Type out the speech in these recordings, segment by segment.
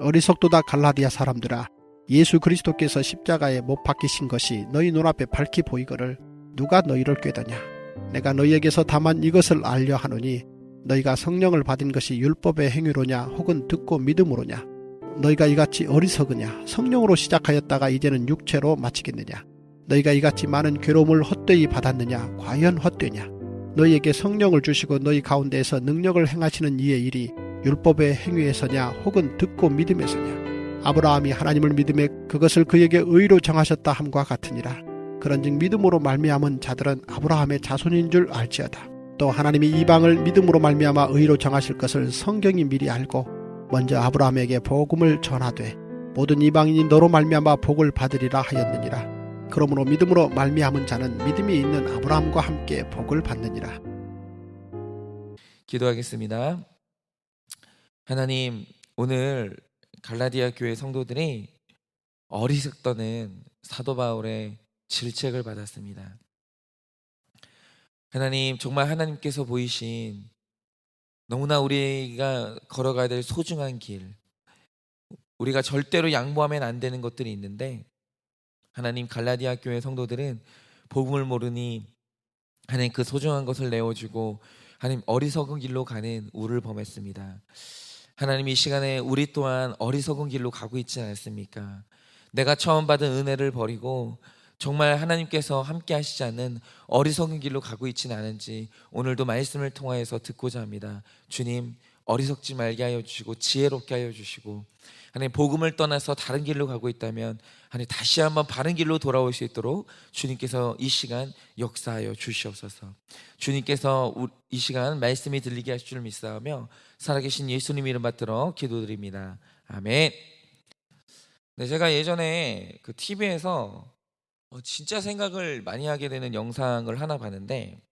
어리석도다 갈라디아 사람들아, 예수 그리스도께서 십자가에 못 박히신 것이 너희 눈앞에 밝히 보이거를 누가 너희를 꾀더냐. 내가 너희에게서 다만 이것을 알려 하노니 너희가 성령을 받은 것이 율법의 행위로냐 혹은 듣고 믿음으로냐. 너희가 이같이 어리석으냐. 성령으로 시작하였다가 이제는 육체로 마치겠느냐. 너희가 이같이 많은 괴로움을 헛되이 받았느냐. 과연 헛되냐. 너희에게 성령을 주시고 너희 가운데에서 능력을 행하시는 이의 일이 율법의 행위에서냐 혹은 듣고 믿음에서냐. 아브라함이 하나님을 믿음에 그것을 그에게 의로 정하셨다 함과 같으니라. 그런즉 믿음으로 말미암은 자들은 아브라함의 자손인 줄 알지어다. 또 하나님이 이방을 믿음으로 말미암아 의로 정하실 것을 성경이 미리 알고 먼저 아브라함에게 복음을 전하되 모든 이방인이 너로 말미암아 복을 받으리라 하였느니라. 그러므로 믿음으로 말미암은 자는 믿음이 있는 아브라함과 함께 복을 받느니라. 기도하겠습니다. 하나님, 오늘 갈라디아 교회 성도들이 어리석다는 사도 바울의 질책을 받았습니다. 하나님, 정말 하나님께서 보이신 너무나 우리가 걸어가야 될 소중한 길, 우리가 절대로 양보하면 안 되는 것들이 있는데, 하나님, 갈라디아 교회 성도들은 복음을 모르니 하나님 그 소중한 것을 내어주고 하나님 어리석은 길로 가는 우를 범했습니다. 하나님, 이 시간에 우리 또한 어리석은 길로 가고 있지 않습니까? 내가 처음 받은 은혜를 버리고 정말 하나님께서 함께 하시지 않는 어리석은 길로 가고 있지는 않은지 오늘도 말씀을 통하여서 듣고자 합니다. 주님, 어리석지 말게 하여 주시고 지혜롭게 하여 주시고, 하나님 복음을 떠나서 다른 길로 가고 있다면 하나님 다시 한번 바른 길로 돌아올 수 있도록 주님께서 이 시간 역사하여 주시옵소서. 주님께서 이 시간 말씀이 들리게 하실 줄 믿사오며 살아계신 예수님 이름 받들어 기도드립니다. 아멘. 네, 제가 예전에 그 TV에서 진짜 생각을 많이 하게 되는 영상을 하나 봤는데,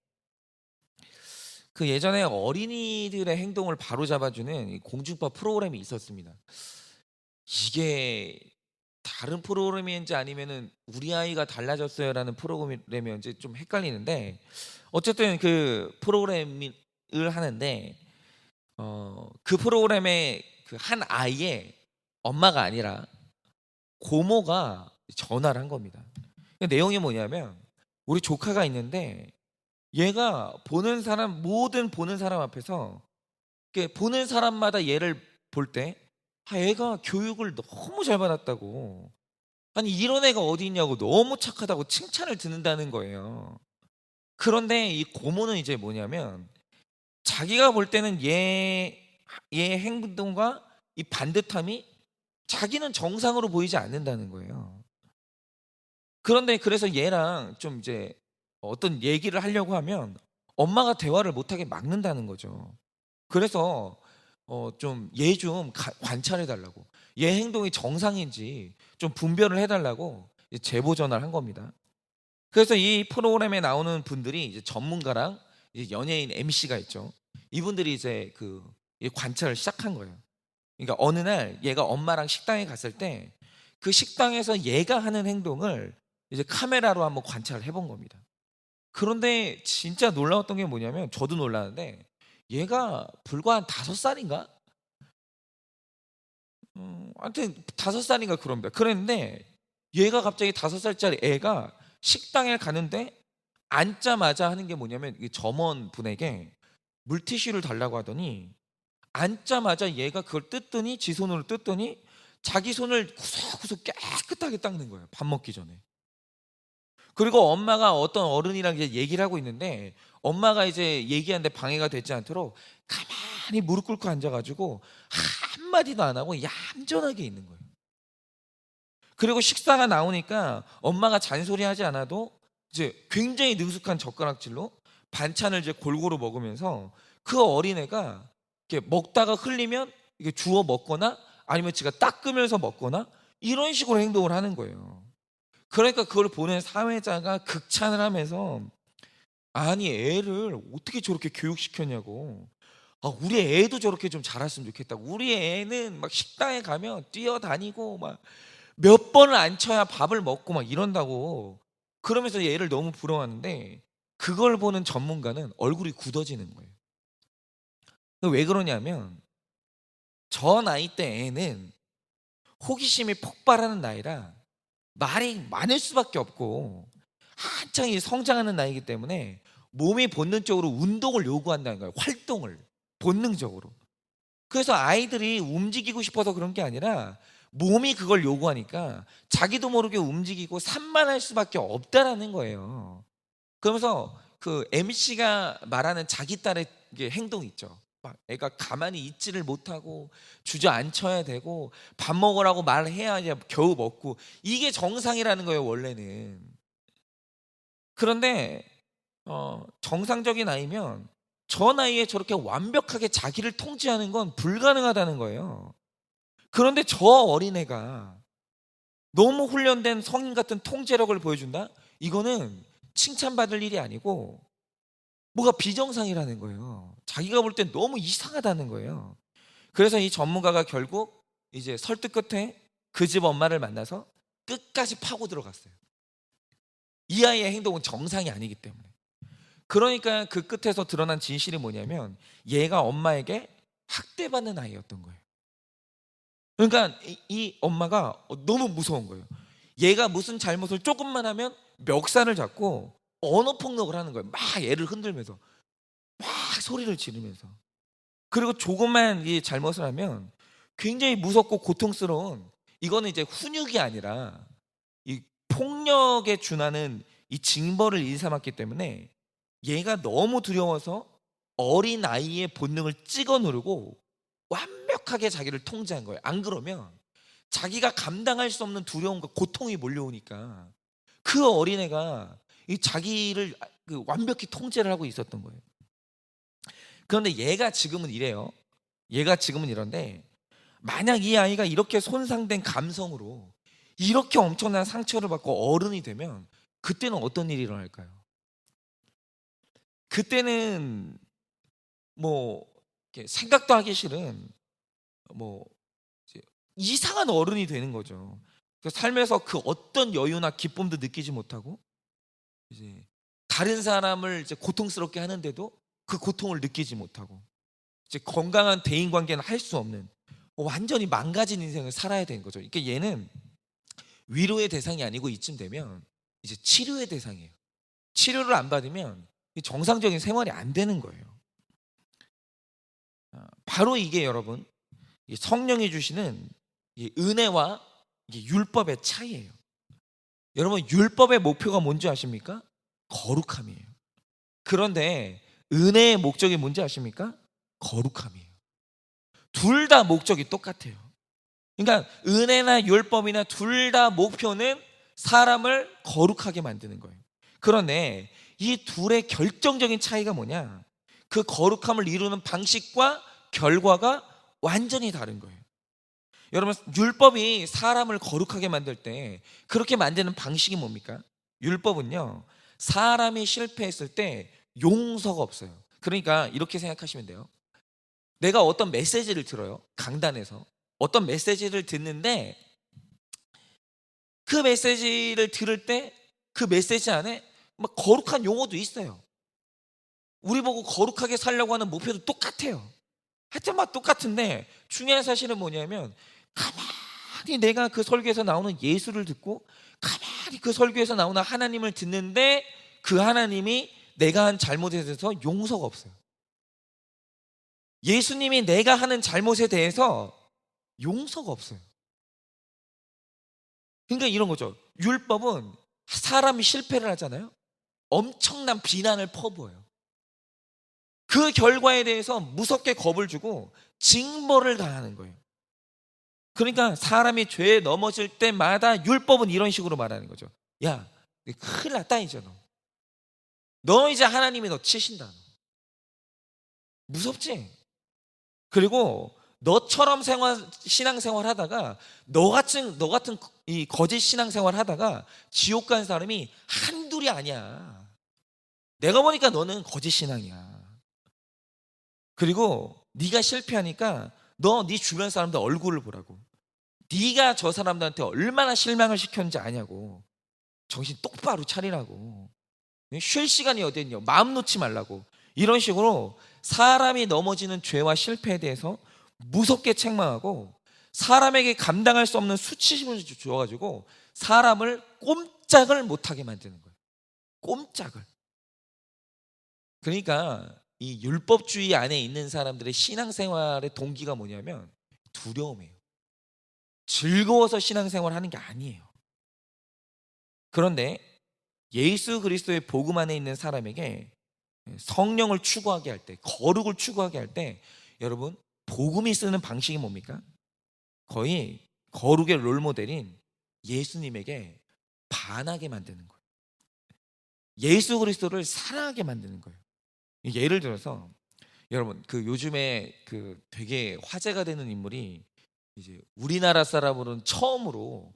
그 예전에 어린이들의 행동을 바로잡아주는 이 공중파 프로그램이 있었습니다. 이게 다른 프로그램인지 아니면은 우리 아이가 달라졌어요라는 프로그램이었는지 좀 헷갈리는데, 어쨌든 그 프로그램을 하는데 그 프로그램에 그 한 아이의 엄마가 아니라 고모가 전화를 한 겁니다. 그 내용이 뭐냐면, 우리 조카가 있는데 얘가 모든 보는 사람 앞에서 보는 사람마다 얘를 볼 때 애가 교육을 너무 잘 받았다고, 아니 이런 애가 어디 있냐고 너무 착하다고 칭찬을 듣는다는 거예요. 그런데 이 고모는 이제 뭐냐면, 자기가 볼 때는 얘 행동과 이 반듯함이 자기는 정상으로 보이지 않는다는 거예요. 그런데 그래서 얘랑 좀 이제 어떤 얘기를 하려고 하면 엄마가 대화를 못하게 막는다는 거죠. 그래서 좀 얘 좀 관찰해 달라고, 얘 행동이 정상인지 좀 분별을 해달라고 제보 전화를 한 겁니다. 그래서 이 프로그램에 나오는 분들이 이제 전문가랑 이제 연예인 MC가 있죠. 이분들이 이제 이 관찰을 시작한 거예요. 그러니까 어느 날 얘가 엄마랑 식당에 갔을 때 그 식당에서 얘가 하는 행동을 이제 카메라로 한번 관찰을 해본 겁니다. 그런데 진짜 놀라웠던 게 뭐냐면, 저도 놀랐는데 얘가 불과 한 5살인가? 하여튼 5살인가 그럽니다. 그랬는데 얘가 갑자기 5살짜리 애가 식당에 가는데 앉자마자 하는 게 뭐냐면, 이 점원분에게 물티슈를 달라고 하더니 앉자마자 얘가 그걸 뜯더니, 지 손으로 뜯더니 자기 손을 구석구석 깨끗하게 닦는 거예요, 밥 먹기 전에. 그리고 엄마가 어떤 어른이랑 이제 얘기를 하고 있는데 엄마가 이제 얘기하는데 방해가 되지 않도록 가만히 무릎 꿇고 앉아가지고 한마디도 안 하고 얌전하게 있는 거예요. 그리고 식사가 나오니까 엄마가 잔소리하지 않아도 이제 굉장히 능숙한 젓가락질로 반찬을 이제 골고루 먹으면서 그 어린애가 이렇게 먹다가 흘리면 이게 주워 먹거나 아니면 지가 닦으면서 먹거나 이런 식으로 행동을 하는 거예요. 그러니까 그걸 보는 사회자가 극찬을 하면서, 아니 애를 어떻게 저렇게 교육시켰냐고, 우리 애도 저렇게 좀 자랐으면 좋겠다, 우리 애는 막 식당에 가면 뛰어다니고 막 몇 번을 안 쳐야 밥을 먹고 막 이런다고, 그러면서 얘를 너무 부러워하는데 그걸 보는 전문가는 얼굴이 굳어지는 거예요. 왜 그러냐면, 저 나이 때 애는 호기심이 폭발하는 나이라 말이 많을 수밖에 없고 한창 성장하는 나이기 때문에 몸이 본능적으로 운동을 요구한다는 거예요. 활동을 본능적으로. 그래서 아이들이 움직이고 싶어서 그런 게 아니라 몸이 그걸 요구하니까 자기도 모르게 움직이고 산만할 수밖에 없다라는 거예요. 그러면서 그 MC가 말하는 자기 딸의 행동 있죠. 막 애가 가만히 있지를 못하고 주저앉혀야 되고 밥 먹으라고 말해야 겨우 먹고, 이게 정상이라는 거예요 원래는. 그런데 정상적인 아이면 저 나이에 저렇게 완벽하게 자기를 통제하는 건 불가능하다는 거예요. 그런데 저 어린애가 너무 훈련된 성인 같은 통제력을 보여준다? 이거는 칭찬받을 일이 아니고 뭐가 비정상이라는 거예요. 자기가 볼 땐 너무 이상하다는 거예요. 그래서 이 전문가가 결국 이제 설득 끝에 그 집 엄마를 만나서 끝까지 파고 들어갔어요. 이 아이의 행동은 정상이 아니기 때문에. 그러니까 그 끝에서 드러난 진실이 뭐냐면 얘가 엄마에게 학대받는 아이였던 거예요. 그러니까 이 엄마가 너무 무서운 거예요. 얘가 무슨 잘못을 조금만 하면 멱살을 잡고 언어폭력을 하는 거예요. 막 애를 흔들면서 막 소리를 지르면서. 그리고 조금만 이 잘못을 하면 굉장히 무섭고 고통스러운, 이거는 이제 훈육이 아니라 이 폭력에 준하는 이 징벌을 일삼았기 때문에 얘가 너무 두려워서 어린 아이의 본능을 찍어 누르고 완벽하게 자기를 통제한 거예요. 안 그러면 자기가 감당할 수 없는 두려움과 고통이 몰려오니까 그 어린애가 이 자기를 완벽히 통제를 하고 있었던 거예요. 그런데 얘가 지금은 이래요. 얘가 지금은 이런데 만약 이 아이가 이렇게 손상된 감성으로 이렇게 엄청난 상처를 받고 어른이 되면 그때는 어떤 일이 일어날까요? 그때는 뭐 이렇게 생각도 하기 싫은 뭐 이제 이상한 어른이 되는 거죠. 삶에서 그 어떤 여유나 기쁨도 느끼지 못하고 이제 다른 사람을 이제 고통스럽게 하는데도 그 고통을 느끼지 못하고 이제 건강한 대인 관계는 할 수 없는 완전히 망가진 인생을 살아야 되는 거죠. 그러니까 얘는 위로의 대상이 아니고 이쯤 되면 이제 치료의 대상이에요. 치료를 안 받으면 정상적인 생활이 안 되는 거예요. 바로 이게 여러분 성령이 주시는 이 은혜와 율법의 차이예요. 여러분 율법의 목표가 뭔지 아십니까? 거룩함이에요. 그런데 은혜의 목적이 뭔지 아십니까? 거룩함이에요. 둘 다 목적이 똑같아요. 그러니까 은혜나 율법이나 둘 다 목표는 사람을 거룩하게 만드는 거예요. 그런데 이 둘의 결정적인 차이가 뭐냐? 그 거룩함을 이루는 방식과 결과가 완전히 다른 거예요. 여러분 율법이 사람을 거룩하게 만들 때 그렇게 만드는 방식이 뭡니까? 율법은요 사람이 실패했을 때 용서가 없어요. 그러니까 이렇게 생각하시면 돼요. 내가 어떤 메시지를 들어요. 강단에서 어떤 메시지를 듣는데 그 메시지를 들을 때 그 메시지 안에 막 거룩한 용어도 있어요. 우리 보고 거룩하게 살려고 하는 목표도 똑같아요. 하여튼 막 똑같은데 중요한 사실은 뭐냐면 가만히 내가 그 설교에서 나오는 예수를 듣고 가만히 그 설교에서 나오는 하나님을 듣는데 그 하나님이 내가 한 잘못에 대해서 용서가 없어요. 예수님이 내가 하는 잘못에 대해서 용서가 없어요. 그러니까 이런 거죠. 율법은 사람이 실패를 하잖아요. 엄청난 비난을 퍼부어요. 그 결과에 대해서 무섭게 겁을 주고 징벌을 가하는 거예요. 그러니까 사람이 죄에 넘어질 때마다 율법은 이런 식으로 말하는 거죠. 야, 큰일 났다 이제 너 이제 하나님이 너 치신다. 무섭지? 그리고 너처럼 신앙생활 하다가 너 같은 이 거짓 신앙생활 하다가 지옥 간 사람이 한둘이 아니야. 내가 보니까 너는 거짓 신앙이야. 그리고 네가 실패하니까 네 주변 사람들 얼굴을 보라고. 네가 저 사람들한테 얼마나 실망을 시켰는지 아냐고. 정신 똑바로 차리라고. 쉴 시간이 어디 있냐. 마음 놓지 말라고. 이런 식으로 사람이 넘어지는 죄와 실패에 대해서 무섭게 책망하고 사람에게 감당할 수 없는 수치심을 주어가지고 사람을 꼼짝을 못하게 만드는 거예요. 꼼짝을. 그러니까 이 율법주의 안에 있는 사람들의 신앙생활의 동기가 뭐냐면 두려움이에요. 즐거워서 신앙생활 하는 게 아니에요. 그런데 예수 그리스도의 복음 안에 있는 사람에게 성령을 추구하게 할 때, 거룩을 추구하게 할 때, 여러분 복음이 쓰는 방식이 뭡니까? 거의 거룩의 롤모델인 예수님에게 반하게 만드는 거예요. 예수 그리스도를 사랑하게 만드는 거예요. 예를 들어서 여러분 요즘에 되게 화제가 되는 인물이 이제 우리나라 사람으로는 처음으로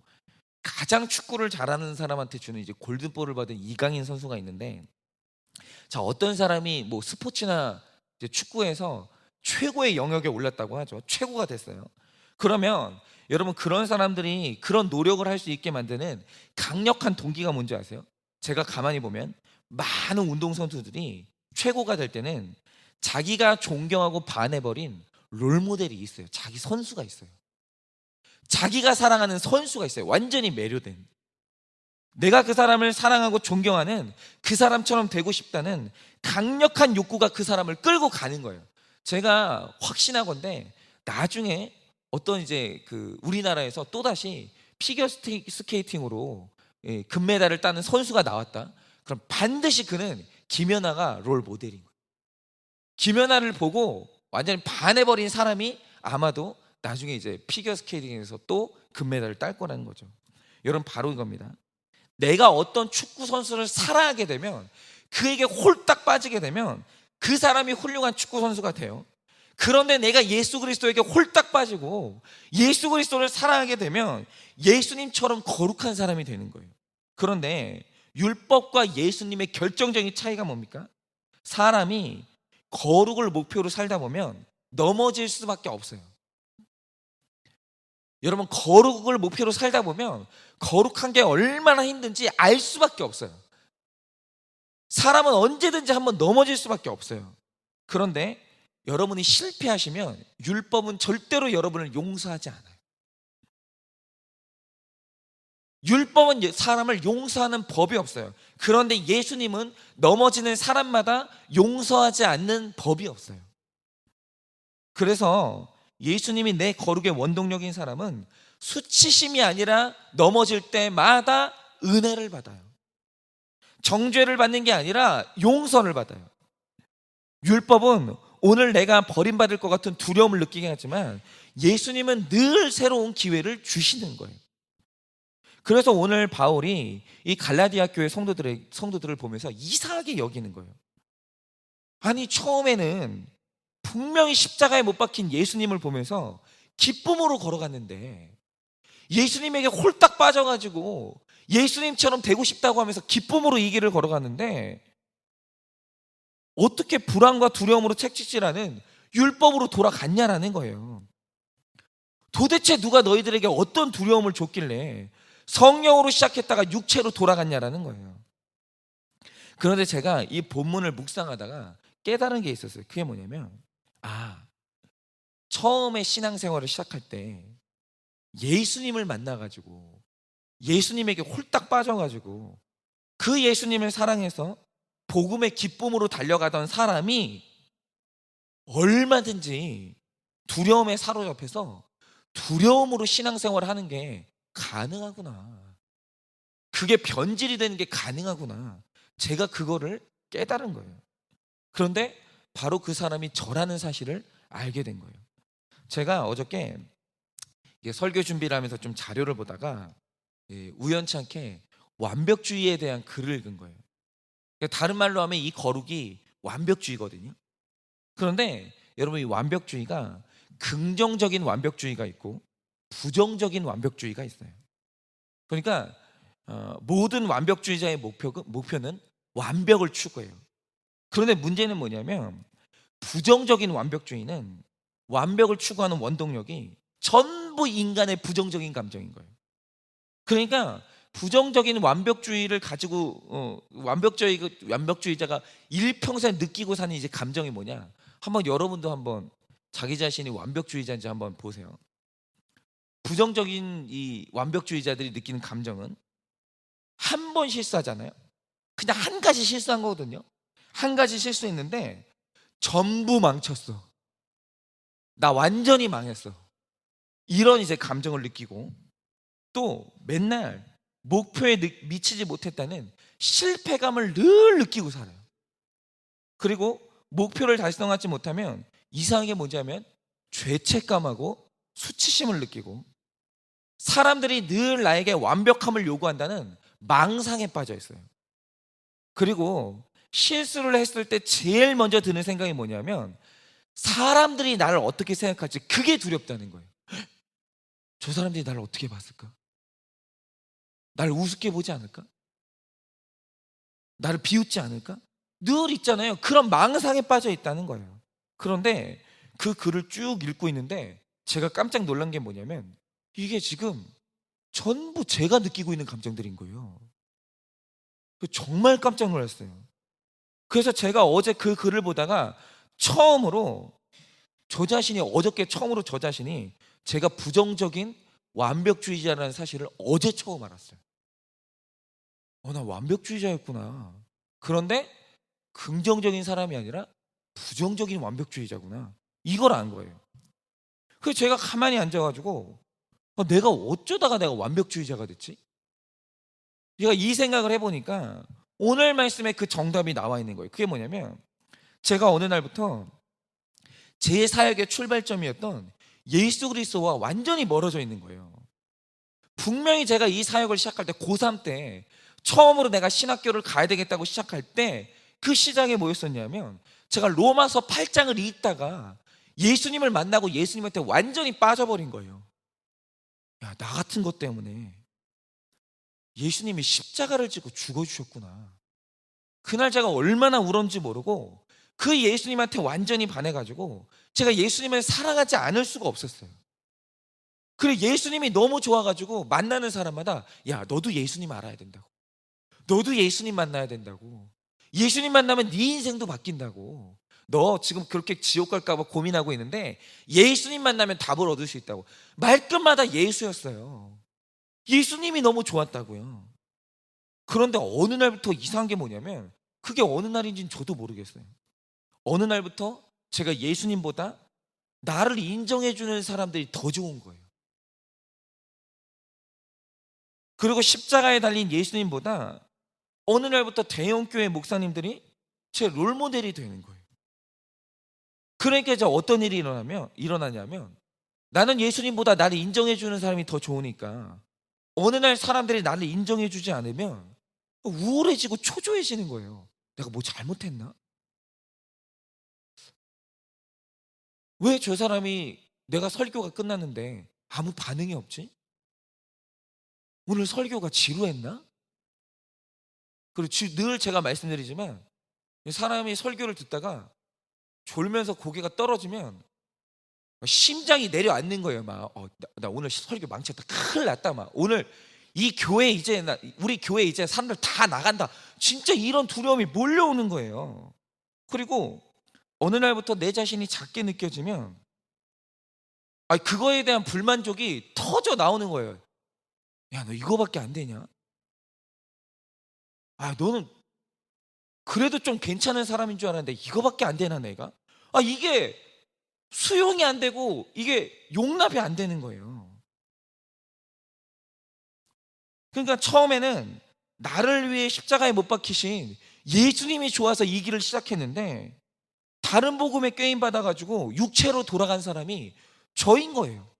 가장 축구를 잘하는 사람한테 주는 이제 골든볼을 받은 이강인 선수가 있는데, 자, 어떤 사람이 뭐 스포츠나 이제 축구에서 최고의 영역에 올랐다고 하죠. 최고가 됐어요. 그러면 여러분 그런 사람들이 그런 노력을 할 수 있게 만드는 강력한 동기가 뭔지 아세요? 제가 가만히 보면 많은 운동선수들이 최고가 될 때는 자기가 존경하고 반해버린 롤모델이 있어요. 자기 선수가 있어요. 자기가 사랑하는 선수가 있어요. 완전히 매료된. 내가 그 사람을 사랑하고 존경하는, 그 사람처럼 되고 싶다는 강력한 욕구가 그 사람을 끌고 가는 거예요. 제가 확신하건대 나중에 어떤 이제 우리나라에서 또다시 피겨 스케이팅으로 금메달을 따는 선수가 나왔다. 그럼 반드시 그는 김연아가 롤 모델인 거예요. 김연아를 보고 완전히 반해버린 사람이 아마도 나중에 이제 피겨 스케이팅에서 또 금메달을 딸 거라는 거죠. 여러분 바로 이겁니다. 내가 어떤 축구 선수를 사랑하게 되면, 그에게 홀딱 빠지게 되면 그 사람이 훌륭한 축구 선수가 돼요. 그런데 내가 예수 그리스도에게 홀딱 빠지고 예수 그리스도를 사랑하게 되면 예수님처럼 거룩한 사람이 되는 거예요. 그런데 율법과 예수님의 결정적인 차이가 뭡니까? 사람이 거룩을 목표로 살다 보면 넘어질 수밖에 없어요. 여러분 거룩을 목표로 살다 보면 거룩한 게 얼마나 힘든지 알 수밖에 없어요. 사람은 언제든지 한번 넘어질 수밖에 없어요. 그런데 여러분이 실패하시면 율법은 절대로 여러분을 용서하지 않아요. 율법은 사람을 용서하는 법이 없어요. 그런데 예수님은 넘어지는 사람마다 용서하지 않는 법이 없어요. 그래서 예수님이 내 거룩의 원동력인 사람은 수치심이 아니라 넘어질 때마다 은혜를 받아요. 정죄를 받는 게 아니라 용서를 받아요. 율법은 오늘 내가 버림받을 것 같은 두려움을 느끼게 하지만 예수님은 늘 새로운 기회를 주시는 거예요. 그래서 오늘 바울이 이 갈라디아 교회 성도들을 보면서 이상하게 여기는 거예요. 아니 처음에는 분명히 십자가에 못 박힌 예수님을 보면서 기쁨으로 걸어갔는데, 예수님에게 홀딱 빠져가지고 예수님처럼 되고 싶다고 하면서 기쁨으로 이 길을 걸어갔는데, 어떻게 불안과 두려움으로 채찍질하는 율법으로 돌아갔냐라는 거예요. 도대체 누가 너희들에게 어떤 두려움을 줬길래 성령으로 시작했다가 육체로 돌아갔냐라는 거예요. 그런데 제가 이 본문을 묵상하다가 깨달은 게 있었어요. 그게 뭐냐면, 처음에 신앙생활을 시작할 때 예수님을 만나가지고 예수님에게 홀딱 빠져가지고 그 예수님을 사랑해서 복음의 기쁨으로 달려가던 사람이 얼마든지 두려움에 사로잡혀서 두려움으로 신앙생활을 하는 게 가능하구나, 그게 변질이 되는 게 가능하구나, 제가 그거를 깨달은 거예요. 그런데 바로 그 사람이 저라는 사실을 알게 된 거예요. 제가 어저께 설교 준비를 하면서 좀 자료를 보다가 우연치 않게 완벽주의에 대한 글을 읽은 거예요. 다른 말로 하면 이 거룩이 완벽주의거든요. 그런데 여러분 이 완벽주의가 긍정적인 완벽주의가 있고 부정적인 완벽주의가 있어요. 그러니까 모든 완벽주의자의 목표는 완벽을 추구해요. 그런데 문제는 뭐냐면 부정적인 완벽주의는 완벽을 추구하는 원동력이 전부 인간의 부정적인 감정인 거예요. 그러니까 부정적인 완벽주의를 가지고 완벽주의자가 일평생 느끼고 사는 이제 감정이 뭐냐? 한번 여러분도 한번 자기 자신이 완벽주의자인지 한번 보세요. 부정적인 이 완벽주의자들이 느끼는 감정은 한 번 실수하잖아요. 그냥 한 가지 실수한 거거든요. 한 가지 실수했는데 전부 망쳤어. 나 완전히 망했어. 이런 이제 감정을 느끼고, 또 맨날 목표에 미치지 못했다는 실패감을 늘 느끼고 살아요. 그리고 목표를 달성하지 못하면 이상한 게 뭔지 하면 죄책감하고 수치심을 느끼고, 사람들이 늘 나에게 완벽함을 요구한다는 망상에 빠져 있어요. 그리고 실수를 했을 때 제일 먼저 드는 생각이 뭐냐면 사람들이 나를 어떻게 생각할지, 그게 두렵다는 거예요. 저 사람들이 나를 어떻게 봤을까? 나를 우습게 보지 않을까? 나를 비웃지 않을까? 늘 있잖아요. 그런 망상에 빠져 있다는 거예요. 그런데 그 글을 쭉 읽고 있는데 제가 깜짝 놀란 게 뭐냐면 이게 지금 전부 제가 느끼고 있는 감정들인 거예요. 정말 깜짝 놀랐어요. 그래서 제가 어제 그 글을 보다가 처음으로 어저께 처음으로 저 자신이 제가 부정적인 완벽주의자라는 사실을 어제 처음 알았어요. 나 완벽주의자였구나. 그런데 긍정적인 사람이 아니라 부정적인 완벽주의자구나. 이걸 안 거예요. 그래서 제가 가만히 앉아가지고 내가 어쩌다가 내가 완벽주의자가 됐지? 제가 이 생각을 해보니까 오늘 말씀에 그 정답이 나와 있는 거예요. 그게 뭐냐면 제가 어느 날부터 제 사역의 출발점이었던 예수 그리스도와 완전히 멀어져 있는 거예요. 분명히 제가 이 사역을 시작할 때 고3 때 처음으로 내가 신학교를 가야 되겠다고 시작할 때 그 시작이 뭐였었냐면 제가 로마서 8장을 읽다가 예수님을 만나고 예수님한테 완전히 빠져버린 거예요. 야, 나 같은 것 때문에 예수님이 십자가를 지고 죽어주셨구나. 그날 제가 얼마나 울었는지 모르고 그 예수님한테 완전히 반해가지고 제가 예수님을 사랑하지 않을 수가 없었어요. 그리고 예수님이 너무 좋아가지고 만나는 사람마다 야, 너도 예수님 알아야 된다고. 너도 예수님 만나야 된다고. 예수님 만나면 네 인생도 바뀐다고. 너 지금 그렇게 지옥 갈까 봐 고민하고 있는데 예수님 만나면 답을 얻을 수 있다고. 말끝마다 예수였어요. 예수님이 너무 좋았다고요. 그런데 어느 날부터 이상한 게 뭐냐면 그게 어느 날인지는 저도 모르겠어요. 어느 날부터 제가 예수님보다 나를 인정해주는 사람들이 더 좋은 거예요. 그리고 십자가에 달린 예수님보다 어느 날부터 대형교회 목사님들이 제 롤모델이 되는 거예요. 그러니까 이제 어떤 일이 일어나냐면 나는 예수님보다 나를 인정해주는 사람이 더 좋으니까 어느 날 사람들이 나를 인정해주지 않으면 우울해지고 초조해지는 거예요. 내가 뭐 잘못했나? 왜 저 사람이 내가 설교가 끝났는데 아무 반응이 없지? 오늘 설교가 지루했나? 그리고 늘 제가 말씀드리지만 사람이 설교를 듣다가 졸면서 고개가 떨어지면 심장이 내려앉는 거예요. 나 오늘 설교 망쳤다. 큰일 났다. 오늘 우리 교회 이제 사람들 다 나간다. 진짜 이런 두려움이 몰려오는 거예요. 그리고 어느 날부터 내 자신이 작게 느껴지면 그거에 대한 불만족이 터져 나오는 거예요. 야, 너 이거밖에 안 되냐? 너는 그래도 좀 괜찮은 사람인 줄 알았는데 이거밖에 안 되나 내가? 이게 수용이 안 되고 이게 용납이 안 되는 거예요. 그러니까 처음에는 나를 위해 십자가에 못 박히신 예수님이 좋아서 이 길을 시작했는데 다른 복음에 꾀임 받아가지고 육체로 돌아간 사람이 저인 거예요.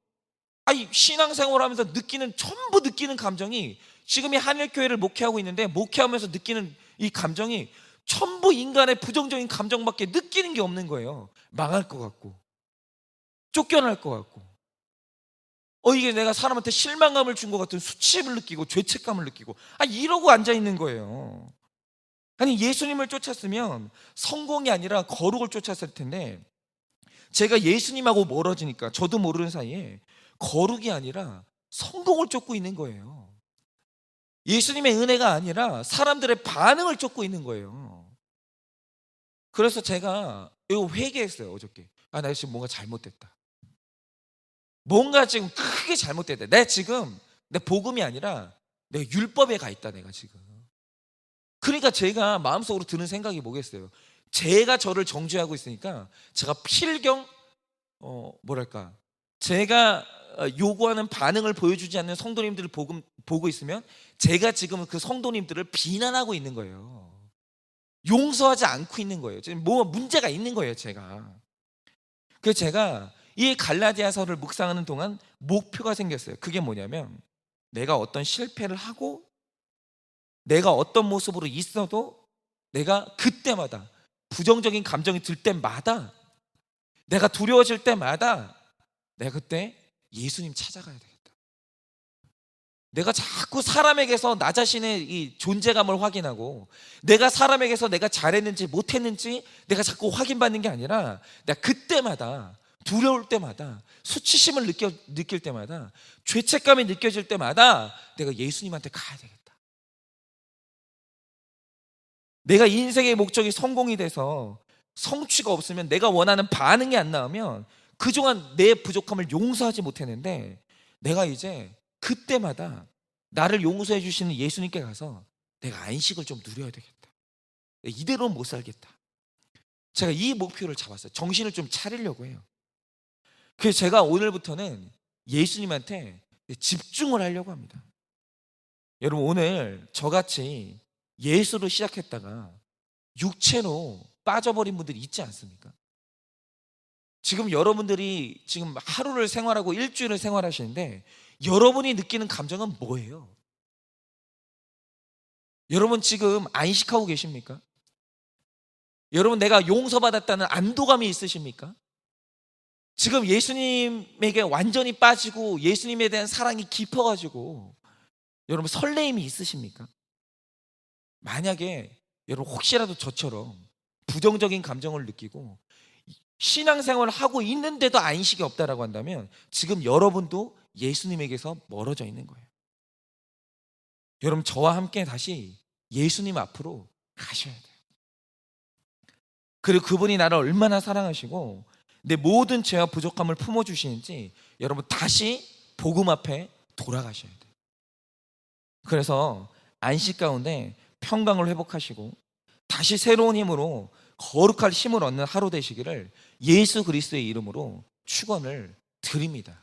신앙생활하면서 전부 느끼는 감정이 지금 이 하늘교회를 목회하고 있는데 목회하면서 느끼는 이 감정이 전부 인간의 부정적인 감정밖에 느끼는 게 없는 거예요. 망할 것 같고 쫓겨날 것 같고 이게 내가 사람한테 실망감을 준 것 같은 수치심을 느끼고 죄책감을 느끼고 이러고 앉아있는 거예요. 예수님을 쫓았으면 성공이 아니라 거룩을 쫓았을 텐데 제가 예수님하고 멀어지니까 저도 모르는 사이에 거룩이 아니라 성공을 쫓고 있는 거예요. 예수님의 은혜가 아니라 사람들의 반응을 쫓고 있는 거예요. 그래서 제가 이거 회개했어요. 어저께 나 지금 뭔가 잘못됐다. 뭔가 지금 크게 잘못됐다. 내 지금 내 복음이 아니라 내가 율법에 가 있다, 내가 지금. 그러니까 제가 마음속으로 드는 생각이 뭐겠어요? 제가 저를 정죄하고 있으니까 제가 필경 뭐랄까, 제가 요구하는 반응을 보여주지 않는 성도님들을 보고 있으면 제가 지금 그 성도님들을 비난하고 있는 거예요. 용서하지 않고 있는 거예요. 지금 뭐 문제가 있는 거예요, 제가. 그래서 제가 이 갈라디아서를 묵상하는 동안 목표가 생겼어요. 그게 뭐냐면, 내가 어떤 실패를 하고 내가 어떤 모습으로 있어도 내가 그때마다, 부정적인 감정이 들 때마다, 내가 두려워질 때마다 내가 그때 예수님 찾아가야 되겠다. 내가 자꾸 사람에게서 나 자신의 이 존재감을 확인하고, 내가 사람에게서 내가 잘했는지 못했는지 내가 자꾸 확인받는 게 아니라, 내가 그때마다, 두려울 때마다, 수치심을 느낄 때마다, 죄책감이 느껴질 때마다 내가 예수님한테 가야 되겠다. 내가 인생의 목적이 성공이 돼서 성취가 없으면, 내가 원하는 반응이 안 나오면 그동안 내 부족함을 용서하지 못했는데, 내가 이제 그때마다 나를 용서해 주시는 예수님께 가서 내가 안식을 좀 누려야 되겠다. 이대로는 못 살겠다. 제가 이 목표를 잡았어요. 정신을 좀 차리려고 해요. 그래서 제가 오늘부터는 예수님한테 집중을 하려고 합니다. 여러분, 오늘 저같이 예수로 시작했다가 육체로 빠져버린 분들이 있지 않습니까? 지금 여러분들이 지금 하루를 생활하고 일주일을 생활하시는데, 여러분이 느끼는 감정은 뭐예요? 여러분 지금 안식하고 계십니까? 여러분, 내가 용서받았다는 안도감이 있으십니까? 지금 예수님에게 완전히 빠지고 예수님에 대한 사랑이 깊어가지고 여러분 설레임이 있으십니까? 만약에 여러분 혹시라도 저처럼 부정적인 감정을 느끼고 신앙생활을 하고 있는데도 안식이 없다라고 한다면, 지금 여러분도 예수님에게서 멀어져 있는 거예요. 여러분, 저와 함께 다시 예수님 앞으로 가셔야 돼요. 그리고 그분이 나를 얼마나 사랑하시고 내 모든 죄와 부족함을 품어주시는지 여러분 다시 복음 앞에 돌아가셔야 돼요. 그래서 안식 가운데 평강을 회복하시고 다시 새로운 힘으로 거룩할 힘을 얻는 하루 되시기를 예수 그리스도의 이름으로 축원을 드립니다.